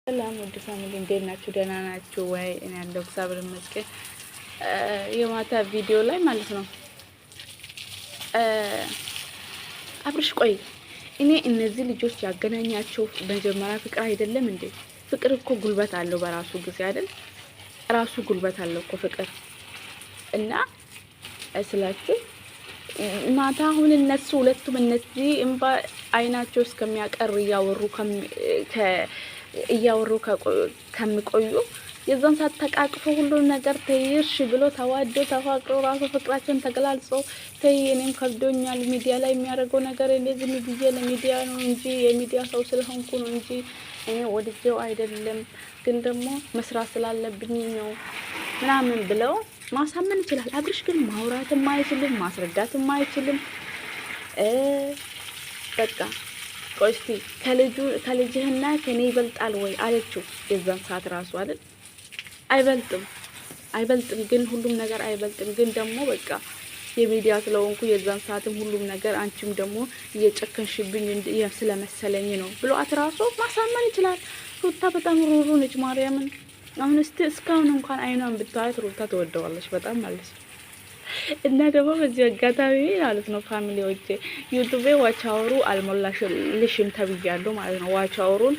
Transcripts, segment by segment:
ሰላም ወደ ፋሚሊ እንዴት ናችሁ? ደህና ናችሁ ወይ? እኔ ያለው እግዚአብሔር ይመስገን። የማታ ቪዲዮ ላይ ማለት ነው አብርሽ ቆይ እኔ እነዚህ ልጆች ያገናኛቸው መጀመሪያ ፍቅር አይደለም እንዴ? ፍቅር እኮ ጉልበት አለው በራሱ ጊዜ አይደል? ራሱ ጉልበት አለው እኮ ፍቅር እና ስላችሁ ማታ አሁን እነሱ ሁለቱም እነዚህ እንባ አይናቸው እስከሚያቀር እያወሩ ከሚቆዩ የዛን ሰዓት ተቃቅፎ ሁሉን ነገር ተይርሽ ብሎ ተዋዶ ተፋቅሮ ራሱ ፍቅራቸውን ተገላልጾ ተይ እኔም ከብዶኛል ሚዲያ ላይ የሚያደርገው ነገር እንደዚህ ሚዲያ ለሚዲያ ነው እንጂ የሚዲያ ሰው ስለሆንኩ ነው እንጂ እኔ ወድጄው አይደለም፣ ግን ደግሞ መስራት ስላለብኝ ነው ምናምን ብለው ማሳመን ይችላል። አብርሽ ግን ማውራትም አይችልም፣ ማስረዳትም አይችልም። በቃ ቆይ እስቲ ከልጅህና ከኔ ይበልጣል ወይ አለችው። የዛን ሰዓት ራሱ አይደል አይበልጥም፣ ግን ሁሉም ነገር አይበልጥም፣ ግን ደግሞ በቃ የሚዲያ ስለሆንኩ የዛን ሰዓትም ሁሉም ነገር አንቺም ደግሞ እየጨከንሽብኝ ስለመሰለኝ ነው ብሎ አትራሱ ማሳመን ይችላል። ሩታ በጣም ሩሩ ነች ማርያምን። አሁን እስካሁን እንኳን አይኗን ብታዩት ሩታ ትወደዋለች በጣም ማለት ነው። እና ደግሞ በዚህ አጋጣሚ ማለት ነው ፋሚሊዎቼ ዩቲዩብ ዋቻወሩ አልሞላሽልሽም ተብያለሁ ማለት ነው። ዋቻወሩን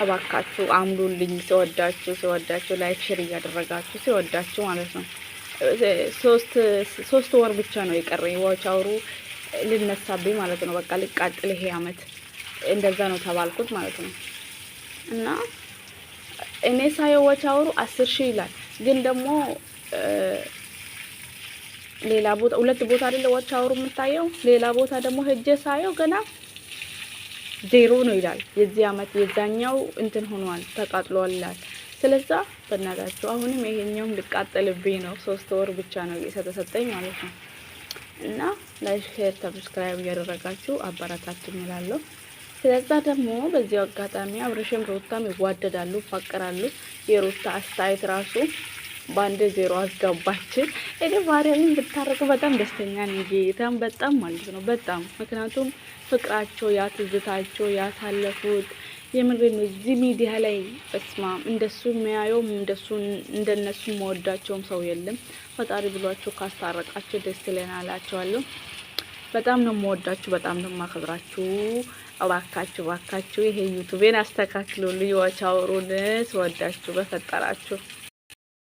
እባካችሁ አምሉልኝ። ሲወዳችሁ ላይክ ሼር እያደረጋችሁ ሲወዳችሁ ማለት ነው። ሶስት ወር ብቻ ነው የቀረኝ ዋቻወሩ ልነሳብኝ ማለት ነው። በቃ ልቃጥል ይሄ አመት እንደዛ ነው ተባልኩት ማለት ነው። እና እኔ ሳየው ዋቻወሩ 10,000 ይላል፣ ግን ደግሞ ሌላ ቦታ ሁለት ቦታ አይደለ ዋቻወሩ የምታየው፣ ሌላ ቦታ ደግሞ ሄጄ ሳየው ገና 0 ነው ይላል። የዚህ አመት የዛኛው እንትን ሆኗል ተቃጥሏል ይላል። ስለዛ በእናታችሁ አሁንም ይሄኛውም ልቃጠልብኝ ነው። 3 ወር ብቻ ነው የተሰጠኝ ማለት ነው። እና ላይክ ሼር ሰብስክራይብ እያደረጋችሁ አበረታቱኝ እላለሁ። ስለዛ ደግሞ በዚህ አጋጣሚ አብርሽም ሩታም ይዋደዳሉ፣ ይፋቀራሉ። የሩታ አስተያየት ራሱ ባንዴ 0 አስገባች። እኔ ማርያምን ብታረቁ በጣም ደስተኛ ነኝ ጌታም በጣም ማለት ነው በጣም ምክንያቱም ፍቅራቸው ያትዝታቸው ያሳለፉት የምንድን ነው እዚህ ሚዲያ ላይ በስማ እንደሱ የሚያየውም እንደነሱ መወዳቸውም ሰው የለም። ፈጣሪ ብሏቸው ካስታረቃቸው ደስ ይለናል እላቸዋለሁ። በጣም ነው የምወዳችሁ፣ በጣም ነው የማከብራችሁ። እባካችሁ ይሄ ዩቲዩብን አስተካክሉልኝ። ዋቻወሩን ስወዳችሁ በፈጠራችሁ